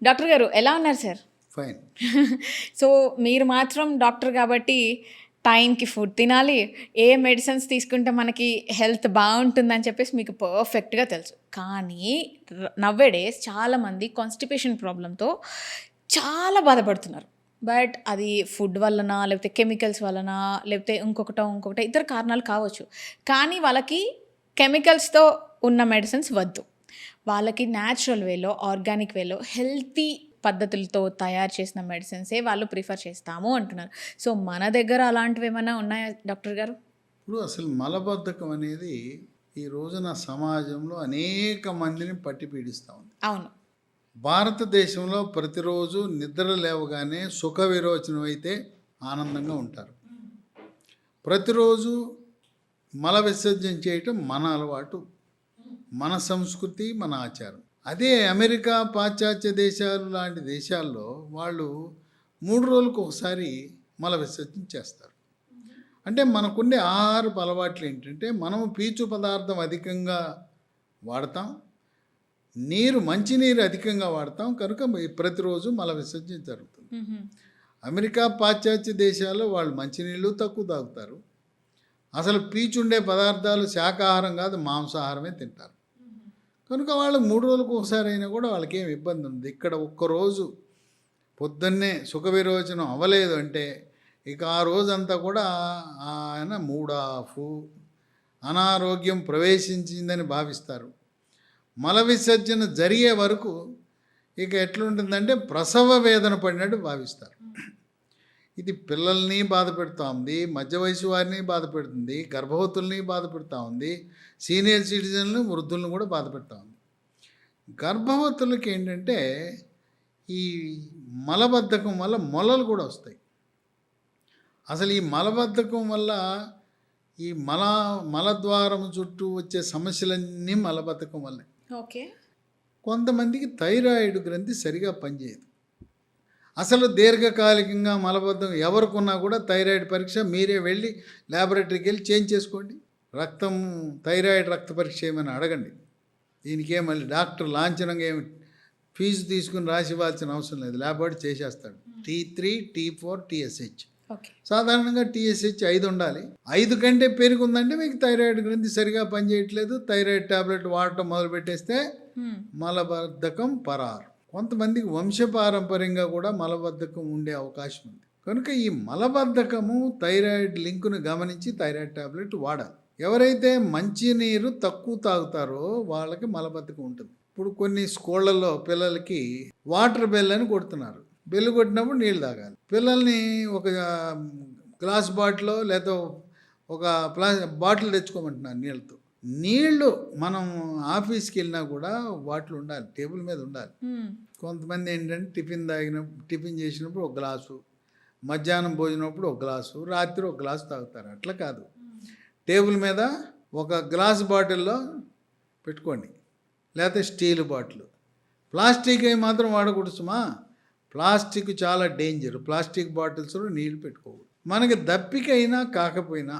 Doctor గారు ఎలా ఉన్నారు సార్? ఫైన్. సో మీరు మాత్రం డాక్టర్ కాబట్టి టైంకి ఫుడ్ తినాలి, ఏ మెడిసిన్స్ తీసుకుంటే మనకి హెల్త్ బాగుంటుందని చెప్పేసి మీకు పర్ఫెక్ట్గా తెలుసు. కానీ నవ్వేడేస్ చాలామంది కాన్స్టిపేషన్ ప్రాబ్లంతో చాలా బాధపడుతున్నారు. బట్ అది ఫుడ్ వలన, లేకపోతే కెమికల్స్ వలన, లేకపోతే ఇంకొకటి ఇతర కారణాలు కావచ్చు. కానీ వాళ్ళకి కెమికల్స్తో ఉన్న మెడిసిన్స్ వద్దు. వాళ్ళకి న్యాచురల్ వేలో, ఆర్గానిక్ వేలో, హెల్తీ పద్ధతులతో తయారు చేసిన మెడిసిన్సే వాళ్ళు ప్రిఫర్ చేస్తాము అంటున్నారు. సో మన దగ్గర అలాంటివి ఏమైనా ఉన్నాయా డాక్టర్ గారు? ఇప్పుడు అసలు మలబద్ధకం అనేది ఈ రోజున సమాజంలో అనేక మందిని పట్టి పీడిస్తూ ఉంది. అవును. భారతదేశంలో ప్రతిరోజు నిద్ర లేవగానే సుఖ విరోచనం అయితే ఆనందంగా ఉంటారు. ప్రతిరోజు మల విసర్జన చేయటం మన అలవాటు, మన సంస్కృతి, మన ఆచారం. అదే అమెరికా, పాశ్చాత్య దేశాలు లాంటి దేశాల్లో వాళ్ళు 3 రోజులకు ఒకసారి మల విసర్జన చేస్తారు. అంటే మనకుండే ఆహారపు అలవాట్లు ఏంటంటే, మనం పీచు పదార్థం అధికంగా వాడతాం, మంచినీరు అధికంగా వాడతాం, కనుక ప్రతిరోజు మల విసర్జన జరుగుతుంది. అమెరికా, పాశ్చాత్య దేశాల్లో వాళ్ళు మంచినీళ్ళు తక్కువ తాగుతారు. అసలు పీచుండే పదార్థాలు శాకాహారం కాదు, మాంసాహారమే తింటారు. కనుక వాళ్ళు 3 రోజులకు ఒకసారి అయినా కూడా వాళ్ళకి ఏం ఇబ్బంది ఉంది. ఇక్కడ ఒక్కరోజు పొద్దున్నే సుఖ విరోచనం అవ్వలేదు అంటే ఇక ఆ రోజంతా కూడా ఆయన మూడాఫు, అనారోగ్యం ప్రవేశించిందని భావిస్తారు. మల విసర్జన జరిగే వరకు ఇక ఎట్లుంటుందంటే ప్రసవ వేదన పడినట్టు భావిస్తారు. ఇది పిల్లల్ని బాధ పెడుతూ ఉంది, మధ్య వయసు వారిని బాధ పెడుతుంది, గర్భవతుల్ని బాధ పెడుతూ ఉంది, సీనియర్ సిటిజన్లు, వృద్ధులను కూడా బాధ పెడుతూ ఉంది. గర్భవతులకి ఏంటంటే ఈ మలబద్ధకం వల్ల మొలలు కూడా వస్తాయి. అసలు ఈ మలబద్ధకం వల్ల ఈ మలద్వారం చుట్టూ వచ్చే సమస్యలన్నీ మలబద్ధకం వల్లే. ఓకే. కొంతమందికి థైరాయిడ్ గ్రంథి సరిగా పనిచేయదు. అసలు దీర్ఘకాలికంగా మలబద్ధకం ఎవరికున్నా కూడా థైరాయిడ్ పరీక్ష మీరే వెళ్ళి ల్యాబొరేటరీకి వెళ్ళి చేంజ్ చేసుకోండి. థైరాయిడ్ రక్త పరీక్ష ఏమైనా అడగండి. దీనికే మళ్ళీ డాక్టర్ లాంఛనంగా ఏమి ఫీజు తీసుకుని రాసి ఇవ్వాల్సిన అవసరం లేదు, ల్యాబొరేటరీ చేసేస్తాడు. T3, T4, TSH. సాధారణంగా TSH 5 ఉండాలి. 5 కంటే పెరుగుందంటే మీకు థైరాయిడ్ గ్రంథి సరిగా పనిచేయట్లేదు. థైరాయిడ్ టాబ్లెట్ వాడటం మొదలుపెట్టేస్తే మలబద్ధకం పరారు. కొంతమందికి వంశపారంపర్యంగా కూడా మలబద్ధకం ఉండే అవకాశం ఉంది. కనుక ఈ మలబద్ధకము థైరాయిడ్ లింకును గమనించి థైరాయిడ్ టాబ్లెట్ వాడాలి. ఎవరైతే మంచినీరు తక్కువ తాగుతారో వాళ్ళకి మలబద్ధకం ఉంటుంది. ఇప్పుడు కొన్ని స్కూళ్ళల్లో పిల్లలకి వాటర్ బెల్ అని కొడుతున్నారు. బెల్ కొట్టినప్పుడు నీళ్ళు తాగాలి. పిల్లల్ని ఒక గ్లాస్ బాటిల్ లేదా ఒక బాటిల్ తెచ్చుకోమంటున్నారు నీళ్ళతో. నీళ్లు మనం ఆఫీస్కి వెళ్ళినా కూడా బాటిల్ ఉండాలి, టేబుల్ మీద ఉండాలి. కొంతమంది ఏంటంటే టిఫిన్ చేసినప్పుడు ఒక గ్లాసు, మధ్యాహ్నం భోజనప్పుడు ఒక గ్లాసు, రాత్రి ఒక గ్లాసు తాగుతారు. అట్లా కాదు, టేబుల్ మీద ఒక గ్లాస్ బాటిల్లో పెట్టుకోండి, లేకపోతే స్టీల్ బాటిల్. ప్లాస్టిక్ అవి మాత్రం వాడకూడదు సుమా. ప్లాస్టిక్ చాలా డేంజర్. ప్లాస్టిక్ బాటిల్స్లో నీళ్ళు పెట్టుకోకూడదు. మనకి దప్పికైనా కాకపోయినా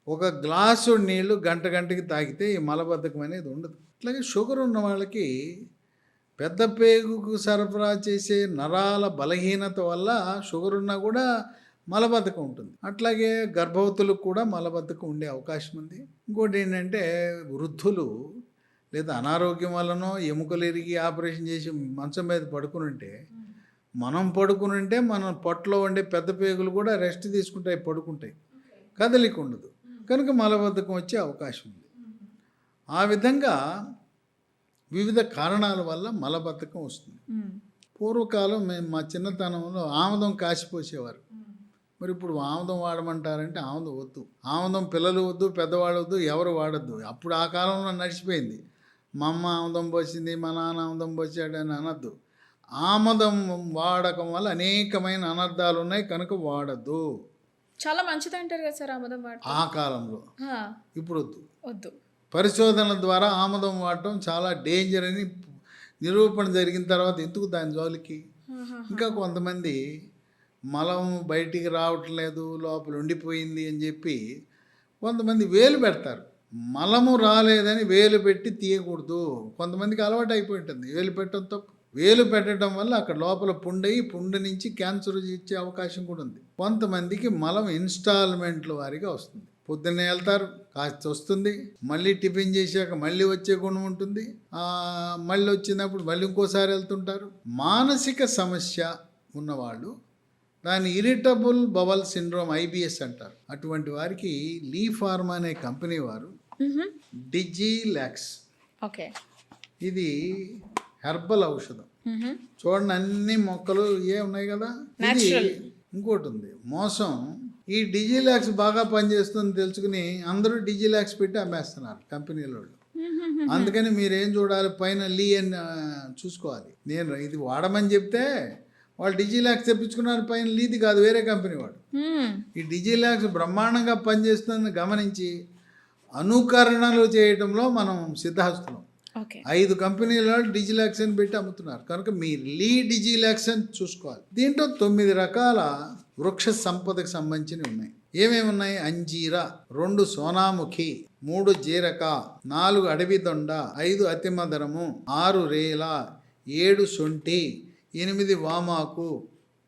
ఒక గ్లాసు నీళ్లు గంటకి తాగితే ఈ మలబద్ధకం అనేది ఉండదు. అట్లాగే షుగర్ ఉన్న వాళ్ళకి పెద్ద పేగుకు సరఫరా చేసే నరాల బలహీనత వల్ల షుగర్ ఉన్నా కూడా మలబద్ధకం ఉంటుంది. అట్లాగే గర్భవతులకు కూడా మలబద్ధకం ఉండే అవకాశం ఉంది. ఇంకోటి ఏంటంటే వృద్ధులు లేదా అనారోగ్యం వల్లనో ఎముకలు ఇరిగి ఆపరేషన్ చేసి మంచం మీద పడుకునుంటే మన పొట్టలో ఉండే పెద్ద పేగులు కూడా రెస్ట్ తీసుకుంటాయి, పడుకుంటాయి, కదలిక ఉండదు. కనుక మలబద్ధకం వచ్చే అవకాశం ఉంది. ఆ విధంగా వివిధ కారణాల వల్ల మలబద్ధకం వస్తుంది. పూర్వకాలం మేము మా చిన్నతనంలో ఆముదం కాసిపోసేవారు. మరి ఇప్పుడు ఆముదం వాడమంటారంటే ఆముదం వద్దు. ఆముదం పిల్లలు వద్దు, పెద్దవాళ్ళు వద్దు, ఎవరు వాడద్దు. అప్పుడు ఆ కాలంలో నడిచిపోయింది. మా అమ్మ ఆముదం పోసింది, మా నాన్న ఆముదం పోసాడు అని అనద్దు. ఆముదం వాడకం వల్ల అనేకమైన అనర్థాలు ఉన్నాయి, కనుక వాడద్దు. చాలా మంచిది అంటారు కదా సార్ ఆముదం వాడటం. ఆ కాలంలో. ఇప్పుడు వద్దు. పరిశోధనల ద్వారా ఆముదం వాడటం చాలా డేంజర్ అని నిరూపణ జరిగిన తర్వాత ఎందుకు దాని జోలికి. ఇంకా కొంతమంది మలం బయటికి రావట్లేదు, లోపల ఉండిపోయింది అని చెప్పి కొంతమంది వేలు పెడతారు. మలము రాలేదని వేలు పెట్టి తీయకూడదు. కొంతమందికి అలవాటు అయిపోయి ఉంటుంది, వేలు పెట్టడం తప్పు. వేలు పెట్టడం వల్ల అక్కడ లోపల పుండయి పుండు నుంచి క్యాన్సర్ ఇచ్చే అవకాశం కూడా ఉంది. కొంతమందికి మలం ఇన్స్టాల్మెంట్ల వారిగా వస్తుంది. పొద్దున్నే వెళ్తారు, కాస్త వస్తుంది, మళ్ళీ టిఫిన్ చేశాక మళ్ళీ వచ్చే గుణం ఉంటుంది, మళ్ళీ వచ్చినప్పుడు మళ్ళీ ఇంకోసారి వెళ్తుంటారు. మానసిక సమస్య ఉన్నవాళ్ళు దాన్ని ఇరిటబుల్ బవల్ సిండ్రోమ్ IBS అంటారు. అటువంటి వారికి లీ ఫార్మా అనే కంపెనీ వారు డిజిలాక్స్, ఓకే, ఇది హెర్బల్ ఔషధం. చూడండి అన్ని మొక్కలు ఉన్నాయి కదా, ఇది ఇంకోటి ఉంది మోసం. ఈ డిజిలాక్స్ బాగా పనిచేస్తుంది తెలుసుకుని అందరూ డిజిలాక్స్ పెట్టి అమ్మేస్తున్నారు కంపెనీల వాళ్ళు. అందుకని మీరేం చూడాలి, పైన లీ అని చూసుకోవాలి. నేను ఇది వాడమని చెప్తే వాళ్ళు డిజిలాక్స్ తెప్పించుకున్నారు, పైన లీది కాదు, వేరే కంపెనీ వాడు. ఈ డిజిలాక్స్ బ్రహ్మాండంగా పనిచేస్తుందని గమనించి అనుకరణలు చేయడంలో మనం సిద్ధహస్తులం. 5 కంపెనీల డిజిలాక్స్ అని పెట్టి అమ్ముతున్నారు. కనుక మీరు లీ డిజిలాక్స్ అని చూసుకోవాలి. దీంట్లో 9 రకాల వృక్ష సంపదకు సంబంధించినవి ఉన్నాయి. ఏమేమి ఉన్నాయి? అంజీరా, 2 సోనాముఖి, 3 జీరక, 4 అడవి దొండ, 5 అతిమధురము, 6 రేల, 7 శొంఠి, 8 వామాకు,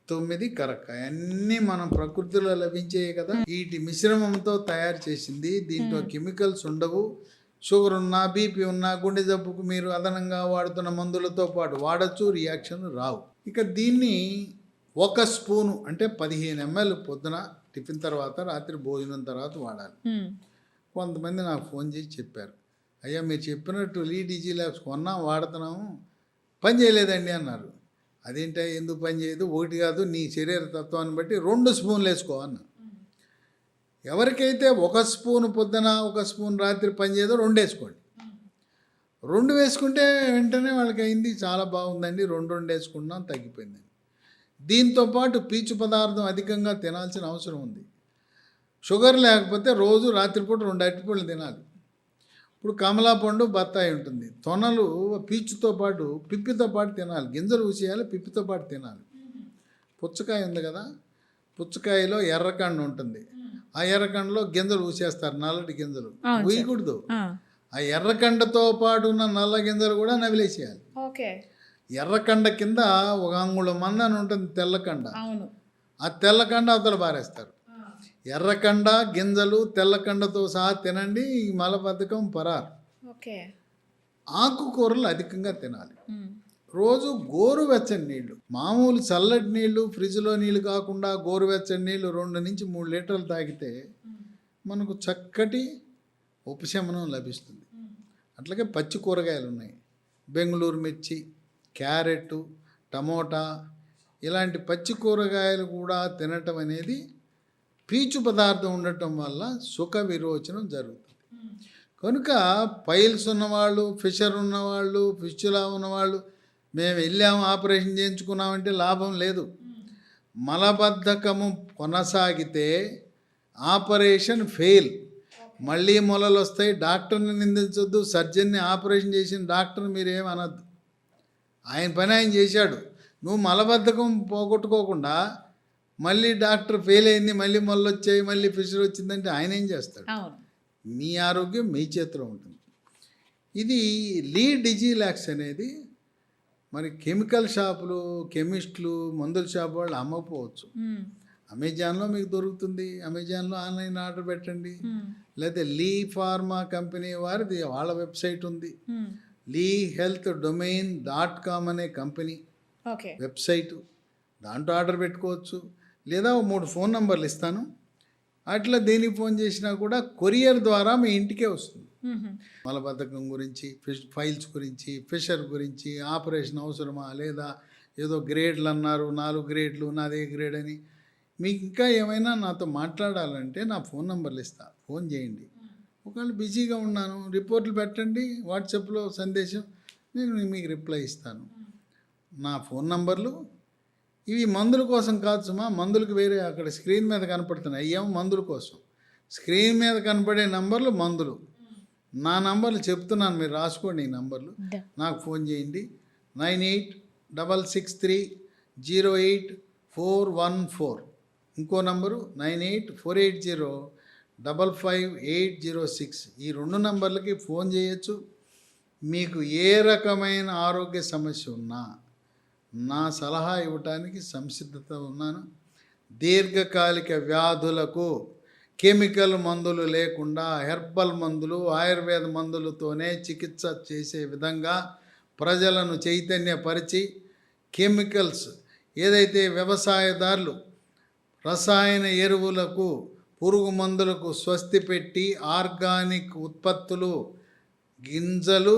9 కరక్కాయ. అన్నీ మనం ప్రకృతిలో లభించేవి కదా. వీటి మిశ్రమంతో తయారు చేసింది. దీంట్లో కెమికల్స్ ఉండవు. షుగర్ ఉన్నా, బీపీ ఉన్నా, గుండె జబ్బుకు మీరు అదనంగా వాడుతున్న మందులతో పాటు వాడచ్చు, రియాక్షన్ రావు. ఇక దీన్ని 1 స్పూను అంటే 15 ml పొద్దున టిఫిన్ తర్వాత, రాత్రి భోజనం తర్వాత వాడాలి. కొంతమంది నాకు ఫోన్ చేసి చెప్పారు, అయ్యా మీరు చెప్పినట్టు లీ డిజిలాక్స్ కొన్నాం, వాడుతున్నాము, పని చేయలేదండి అన్నారు. అదేంటో ఎందుకు పని చేయదు? ఒకటి కాదు, నీ శరీర తత్వాన్ని బట్టి 2 స్పూన్లు వేసుకో అన్న. ఎవరికైతే 1 స్పూన్ పొద్దున 1 స్పూన్ రాత్రి పనిచేయదో 2 వేసుకోండి. 2 వేసుకుంటే వెంటనే వాళ్ళకి అయింది, చాలా బాగుందండి, 2 వేసుకున్నాం, తగ్గిపోయిందండి. దీంతోపాటు పీచు పదార్థం అధికంగా తినాల్సిన అవసరం ఉంది. షుగర్ లేకపోతే రోజు రాత్రిపూట 2 అరటిపళ్ళు తినాలి. ఇప్పుడు కమలా పండు, బత్తాయి ఉంటుంది, తొనలు పీచుతో పాటు పిప్పితో పాటు తినాలి. గింజలు ఊసేయాలి, పిప్పితో పాటు తినాలి. పుచ్చకాయ ఉంది కదా, పుచ్చకాయలో ఎర్రకండు ఉంటుంది, ఆ ఎర్రకండలో గింజలు ఊసేస్తారు, నల్లటి గింజలు ఊయకూడదు. ఆ ఎర్రకండతో పాటు ఉన్న నల్ల గింజలు కూడా నవిలేసేయాలి. ఎర్రకండ కింద 1 అంగుళం మంద అని ఉంటుంది తెల్లకండ, ఆ తెల్లకండ అవతల పారేస్తారు. ఎర్రకండ, గింజలు, తెల్లకండతో సహా తినండి, ఈ మలబద్ధకం పరారు. ఆకుకూరలు అధికంగా తినాలి. రోజు గోరువెచ్చని నీళ్లు, మామూలు చల్లటి నీళ్లు, ఫ్రిడ్జ్లో నీళ్ళు కాకుండా గోరువెచ్చని నీళ్లు 2 నుంచి 3 లీటర్లు తాగితే మనకు చక్కటి ఉపశమనం లభిస్తుంది. అట్లాగే పచ్చి కూరగాయలు ఉన్నాయి, బెంగళూరు మిర్చి, క్యారెట్, టమోటా, ఇలాంటి పచ్చి కూరగాయలు కూడా తినటం అనేది పీచు పదార్థం ఉండటం వల్ల సుఖ విరోచనం జరుగుతుంది. కనుక పైల్స్ ఉన్నవాళ్ళు, ఫిషర్ ఉన్నవాళ్ళు, ఫిస్చులా ఉన్నవాళ్ళు, మేము వెళ్ళాము ఆపరేషన్ చేయించుకున్నామంటే లాభం లేదు. మలబద్ధకము కొనసాగితే ఆపరేషన్ ఫెయిల్, మళ్ళీ మొలలు వస్తాయి. డాక్టర్ని నిందించొద్దు, సర్జన్ని, ఆపరేషన్ చేసిన డాక్టర్ని మీరేం అనద్దు, ఆయన పని ఆయన చేశాడు. నువ్వు మలబద్ధకం పోగొట్టుకోకుండా మళ్ళీ డాక్టర్ ఫెయిల్ అయింది, మళ్ళీ మొలలు వచ్చాయి, మళ్ళీ ఫిషర్ వచ్చిందంటే ఆయన ఏం చేస్తాడు? మీ ఆరోగ్యం మీ చేతిలో ఉంటుంది. ఇది లీ డిజిలాక్స్ అనేది మరి కెమికల్ షాపులు, కెమిస్టులు, మందుల షాపు వాళ్ళు అమ్మకపోవచ్చు. అమెజాన్లో మీకు దొరుకుతుంది, అమెజాన్లో ఆన్లైన్ ఆర్డర్ పెట్టండి. లేకపోతే లీ ఫార్మా కంపెనీ వారిది వాళ్ళ వెబ్సైట్ ఉంది, lehealthdomain.com అనే కంపెనీ వెబ్సైటు, దాంట్లో ఆర్డర్ పెట్టుకోవచ్చు. లేదా 3 ఫోన్ నంబర్లు ఇస్తాను, అట్లా దేనికి ఫోన్ చేసినా కూడా కొరియర్ ద్వారా మీ ఇంటికే వస్తుంది. మలబద్ధకం గురించి, ఫైల్స్ గురించి, ఫిషర్ గురించి, ఆపరేషన్ అవసరమా లేదా, ఏదో గ్రేడ్లు అన్నారు, 4 గ్రేడ్లు, నాదే గ్రేడ్ అని. మీకు ఇంకా ఏమైనా నాతో మాట్లాడాలంటే నా ఫోన్ నంబర్లు ఇస్తా, ఫోన్ చేయండి. ఒకవేళ బిజీగా ఉన్నాను, రిపోర్ట్లు పెట్టండి వాట్సాప్లో సందేశం, నేను మీకు రిప్లై ఇస్తాను. నా ఫోన్ నంబర్లు ఇవి మందుల కోసం కాదు సుమా, మందులకు వేరే అక్కడ స్క్రీన్ మీద కనపడుతున్నాయి, అయ్యాము మందుల కోసం. స్క్రీన్ మీద కనపడే నంబర్లు మందులు. నా నంబర్లు చెప్తున్నాను, మీరు రాసుకోండి ఈ నంబర్లు, నాకు ఫోన్ చేయండి. 9866080414, ఇంకో నంబరు 9848055806. ఈ 2 నంబర్లకి ఫోన్ చేయొచ్చు. మీకు ఏ రకమైన ఆరోగ్య సమస్య ఉన్నా నా సలహా ఇవ్వటానికి సంసిద్ధత ఉన్నాను. దీర్ఘకాలిక వ్యాధులకు కెమికల్ మందులు లేకుండా హెర్బల్ మందులు, ఆయుర్వేద మందులతోనే చికిత్స చేసే విధంగా ప్రజలను చైతన్యపరిచి, కెమికల్స్ ఏదైతే వ్యవసాయదారులు రసాయన ఎరువులకు, పురుగు మందులకు స్వస్తి పెట్టి ఆర్గానిక్ ఉత్పత్తులు, గింజలు,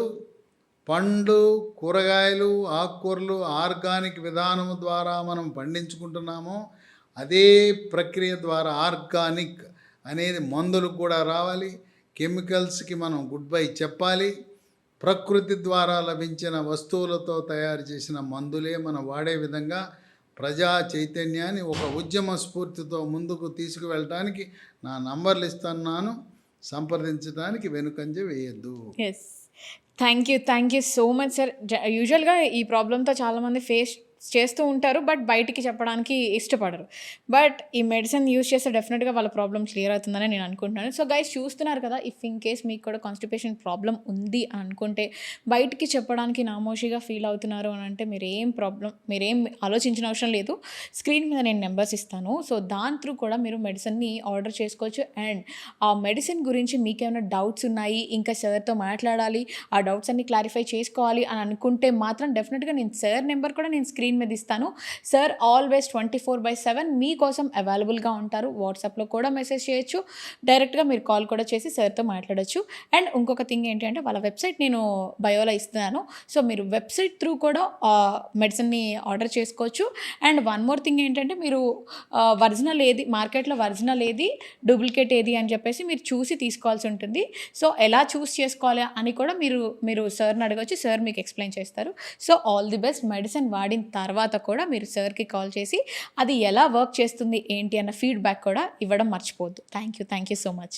పండ్లు, కూరగాయలు, ఆకుకూరలు ఆర్గానిక్ విధానం ద్వారా మనం పండించుకుంటున్నామో అదే ప్రక్రియ ద్వారా ఆర్గానిక్ అనేది మందులు కూడా రావాలి. కెమికల్స్కి మనం గుడ్ బై చెప్పాలి. ప్రకృతి ద్వారా లభించిన వస్తువులతో తయారు చేసిన మందులే మనం వాడే విధంగా ప్రజా చైతన్యాన్ని ఒక ఉద్యమ స్ఫూర్తితో ముందుకు తీసుకువెళ్ళటానికి నా నంబర్లు ఇస్తున్నాను. సంప్రదించడానికి వెనుకంజ వేయద్దు. Yes. Thank you so much sir. యూజువల్గా ఈ ప్రాబ్లంతో చాలామంది ఫేస్ చేస్తూ ఉంటారు, బట్ బయటికి చెప్పడానికి ఇష్టపడరు. బట్ ఈ మెడిసిన్ యూజ్ చేస్తే డెఫినెట్గా వాళ్ళ ప్రాబ్లమ్ క్లియర్ అవుతుందని నేను అనుకుంటున్నాను. సో గైస్, చూస్తున్నారు కదా, ఇఫ్ ఇన్ కేస్ మీకు కూడా కాన్స్టిపేషన్ ప్రాబ్లం ఉంది అని అనుకుంటే, బయటికి చెప్పడానికి నామోషిగా ఫీల్ అవుతున్నారు అని అంటే మీరేం ఆలోచించిన అవసరం లేదు. స్క్రీన్ మీద నేను నెంబర్స్ ఇస్తాను. సో దాని త్రూ కూడా మీరు మెడిసిన్ని ఆర్డర్ చేసుకోవచ్చు. అండ్ ఆ మెడిసిన్ గురించి మీకేమైనా డౌట్స్ ఉన్నాయి, ఇంకా సార్తో మాట్లాడాలి, ఆ డౌట్స్ అన్ని క్లారిఫై చేసుకోవాలి అని అనుకుంటే మాత్రం డెఫినెట్గా నేను సార్ నెంబర్ కూడా నేను స్క్రీన్ మీద ఇస్తాను. సార్ ఆల్వేస్ 24/7 మీకోసం అవైలబుల్గా ఉంటారు. వాట్సాప్లో కూడా మెసేజ్ చేయొచ్చు, డైరెక్ట్గా మీరు కాల్ కూడా చేసి సార్తో మాట్లాడచ్చు. అండ్ ఇంకొక థింగ్ ఏంటంటే, వాళ్ళ వెబ్సైట్ నేను బయోలో ఇస్తున్నాను. సో మీరు వెబ్సైట్ త్రూ కూడా మెడిసిన్ని ఆర్డర్ చేసుకోవచ్చు. అండ్ వన్ మోర్ థింగ్ ఏంటంటే, మీరు ఒరిజినల్ ఏది, మార్కెట్లో ఒరిజినల్ ఏది, డూప్లికేట్ ఏది అని చెప్పేసి మీరు చూసి తీసుకోవాల్సి ఉంటుంది. సో ఎలా చూస్ చేసుకోవాలి అని కూడా మీరు సార్ని అడగవచ్చు. సార్ మీకు ఎక్స్ప్లెయిన్ చేస్తారు. So all the best. Medicine వాడిన తర్వాత కూడా మీరు సార్కి కాల్ చేసి అది ఎలా వర్క్ చేస్తుంది ఏంటి అన్న ఫీడ్బ్యాక్ కూడా ఇవ్వడం మర్చిపోవద్దు. Thank you so much.